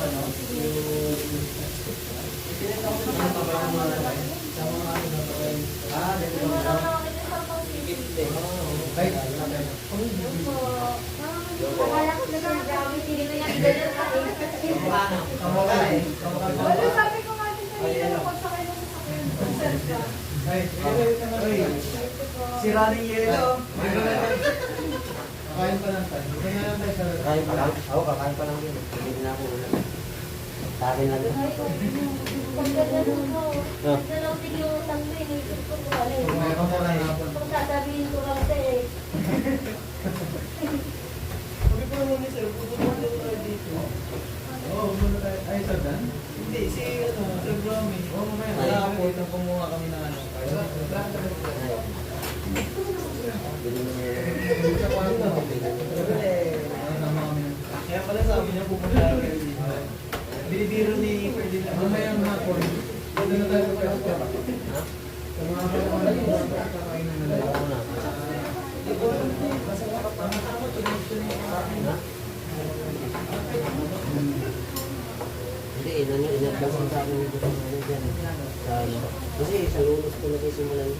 ano, Sabi ko nga din sa inyo, kung sakay mo sa sakyan. si Running Yellow. Kain pa lang tayo. Kakain pa lang? Oo, kakain pa lang yun. Hindi na ako ulan. Sa akin lang yun. Pagkaganon ko, nagdalating yung tanggo, inisip ko kung ano yun. Kung sasabihin ko lang sa eh. Sabi ko naman ni sir, pupunta tayo dito. Oo, pupunta tayo. Ay, sir Dan? Hindi, si Sir Romy. Oo, mamaya. Wala ako itong kumuha kami na ano. Kaya pala sabi niya pupunta tayo dito. Binibiro ni Ferdinand. Mamaya ang hapon. Doon na tayo sa ha? Sa mga kainan na lang. Ako na. Hindi, inadvance sa akin dito ano dyan. Kasi sa lunos ko na simulan.